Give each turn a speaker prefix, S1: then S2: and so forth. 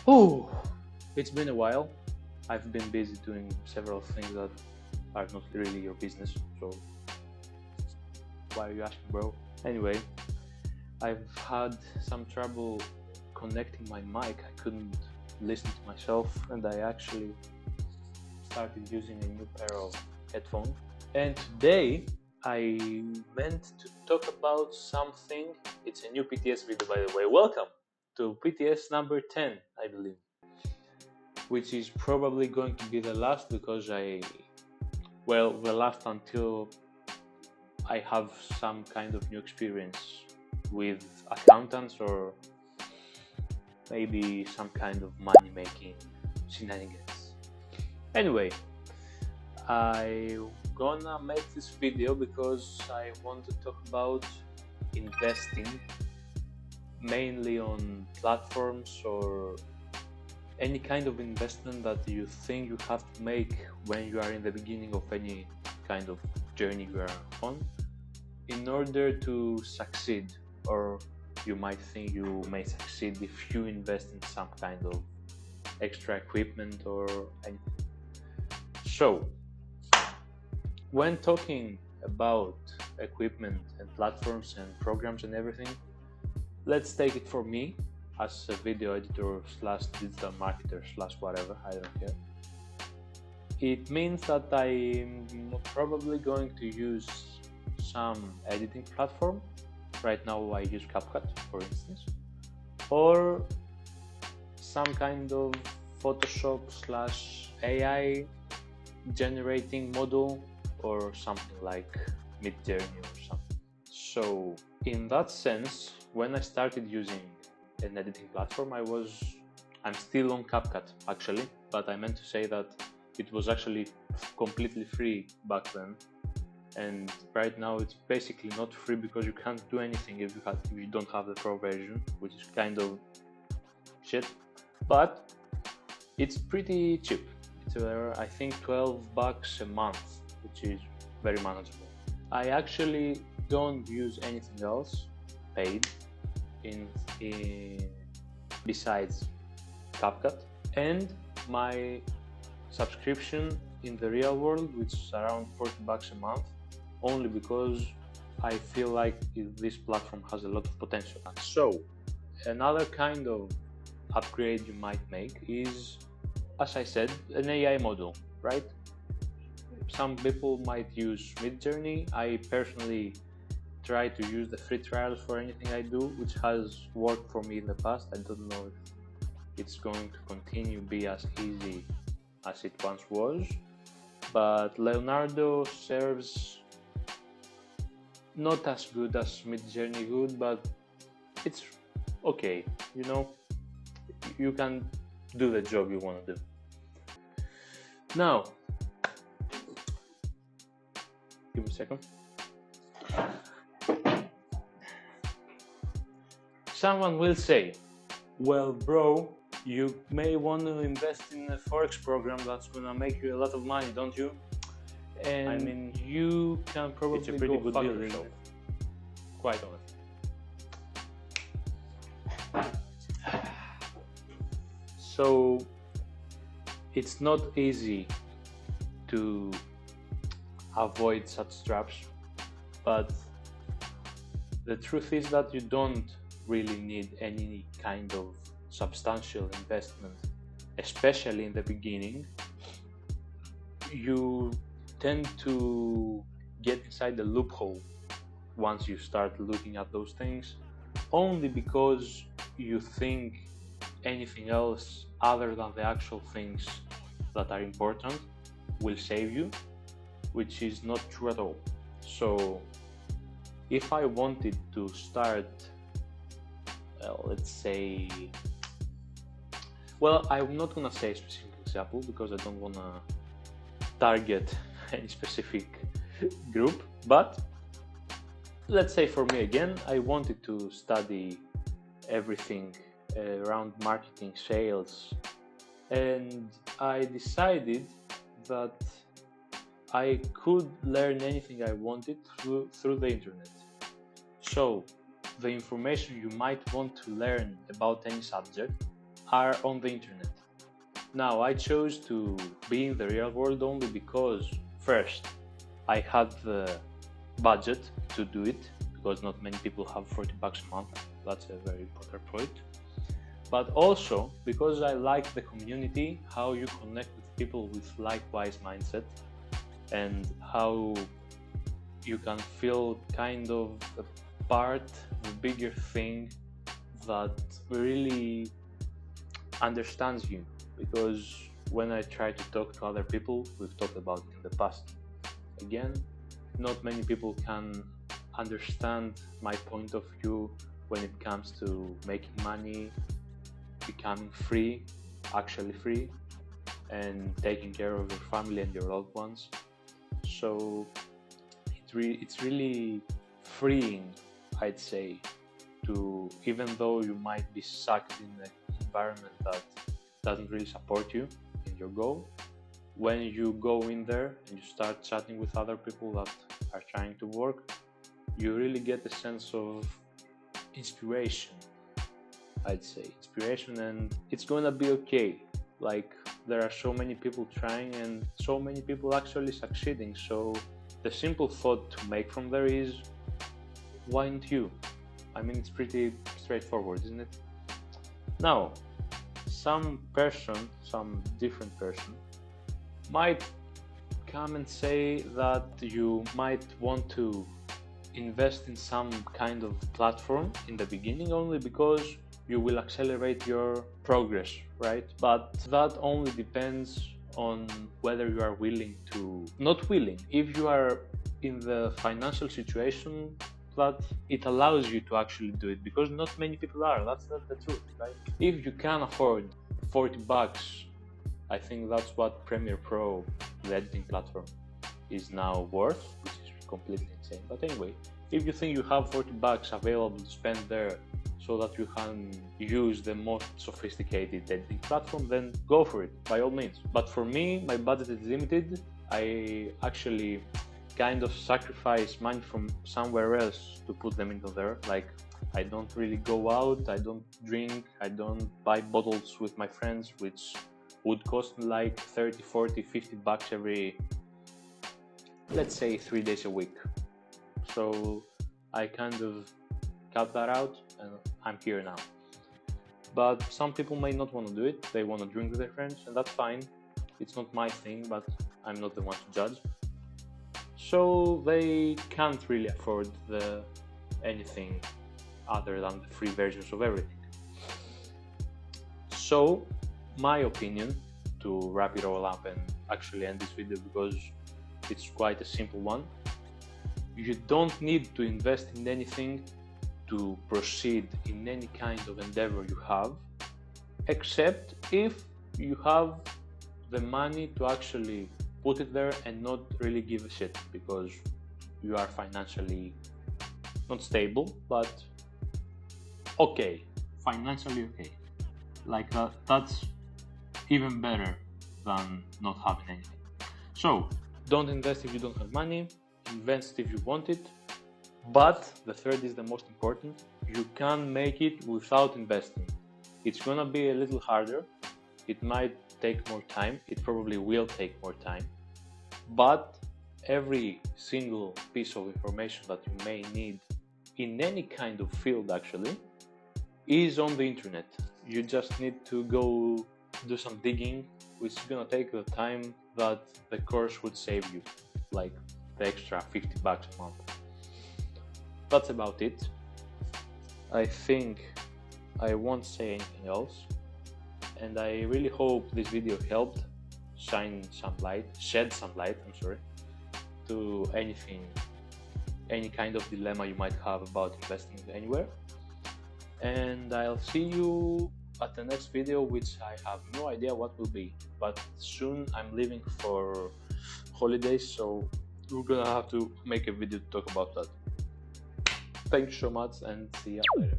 S1: Oh, it's been a while. I've been busy doing several things that are not really your business, so why are you asking, bro? Anyway, I've had some trouble connecting my mic. I couldn't listen to myself, and I actually started using a new pair of headphones. And today I meant to talk about something. It's a new PTS video, by the way. Welcome to PTS number 10, I believe, which is probably going to be the last because the last until I have some kind of new experience with accountants or maybe some kind of money making shenanigans. Anyway, I'm gonna make this video because I want to talk about investing mainly on platforms or any kind of investment that you think you have to make when you are in the beginning of any kind of journey you are on in order to succeed, or you might think you may succeed if you invest in some kind of extra equipment or anything. So when talking about equipment and platforms and programs and everything, let's take it for me as a video editor slash digital marketer slash whatever, I don't care. It means that I'm probably going to use some editing platform. Right now I use CapCut, for instance, or some kind of Photoshop slash AI generating model or something like Midjourney or something. So in that sense, when I started using an editing platform, I'm still on CapCut actually, but I meant to say that it was actually completely free back then, and right now it's basically not free because you can't do anything if you don't have the pro version, which is kind of shit, but it's pretty cheap. It's I think $12 a month, which is very manageable. I actually don't use anything else paid in besides CapCut, and my subscription in the real world, which is around $40 a month, only because I feel like this platform has a lot of potential. So another kind of upgrade you might make is, as I said, an AI model, right? Some people might use Midjourney. I personally try to use the free trials for anything I do, which has worked for me in the past. I don't know if it's going to continue be as easy as it once was, but Leonardo serves not as good as Midjourney would, but it's okay, you know, you can do the job you want to do. Now, give me a second. Someone will say, well, bro, you may want to invest in a Forex program that's gonna make you a lot of money, don't you? And I mean, you can probably it's a pretty good deal, yourself. Quite honest. So it's not easy to avoid such traps, but the truth is that you don't really need any kind of substantial investment, especially in the beginning. You tend to get inside the loophole once you start looking at those things, only because you think anything else other than the actual things that are important will save you, which is not true at all. So if I wanted to start, let's say, well, I'm not gonna say a specific example because I don't wanna target any specific group, but let's say for me again, I wanted to study everything around marketing, sales, and I decided that I could learn anything I wanted through the internet. So the information you might want to learn about any subject, are on the internet. Now, I chose to be in the real world only because, first, I had the budget to do it, because not many people have 40 bucks a month. That's a very important point. But also because I like the community, how you connect with people with likewise mindset, and how you can feel kind of a part of a bigger thing that really understands you. Because when I try to talk to other people, we've talked about it in the past, again, not many people can understand my point of view when it comes to making money, becoming free, actually free, and taking care of your family and your loved ones. So it's really freeing, I'd say, to, even though you might be sucked in an environment that doesn't really support you in your goal, when you go in there and you start chatting with other people that are trying to work, you really get a sense of inspiration, I'd say, and it's gonna be okay. Like, there are so many people trying and so many people actually succeeding, so the simple thought to make from there is, why not you? I mean, it's pretty straightforward, isn't it? Now, some different person might come and say that you might want to invest in some kind of platform in the beginning only because you will accelerate your progress, right? But that only depends on whether you are willing to, not willing, if you are in the financial situation that it allows you to actually do it, because not many people are. That's not the truth, right? If you can afford 40 bucks, I think that's what Premiere Pro, the editing platform, is now worth, which is completely insane. But anyway, if you think you have 40 bucks available to spend there so that you can use the most sophisticated editing platform, then go for it, by all means. But for me, my budget is limited. I actually kind of sacrifice money from somewhere else to put them into there. Like, I don't really go out, I don't drink, I don't buy bottles with my friends, which would cost me like 30, 40, 50 bucks every, let's say, 3 days a week. So I kind of cut that out and I'm here now. But some people may not want to do it. They want to drink with their friends, and that's fine. It's not my thing, but I'm not the one to judge. So they can't really afford anything other than the free versions of everything. So my opinion, to wrap it all up and actually end this video, because it's quite a simple one, you don't need to invest in anything to proceed in any kind of endeavor you have, except if you have the money to actually put it there and not really give a shit because you are financially not stable, but okay, financially okay. Like that's even better than not having anything. So don't invest if you don't have money, invest if you want it. But the third is the most important. You can make it without investing. It's gonna be a little harder. It might take more time. It probably will take more time. But every single piece of information that you may need in any kind of field actually is on the internet. You just need to go do some digging, which is gonna take the time that the course would save you, like the extra 50 bucks a month. That's about it. I think I won't say anything else, and I really hope this video helped shed some light, to any kind of dilemma you might have about investing anywhere. And I'll see you at the next video, which I have no idea what will be, but soon I'm leaving for holidays, so we're gonna have to make a video to talk about that. Thank you so much, and see you later.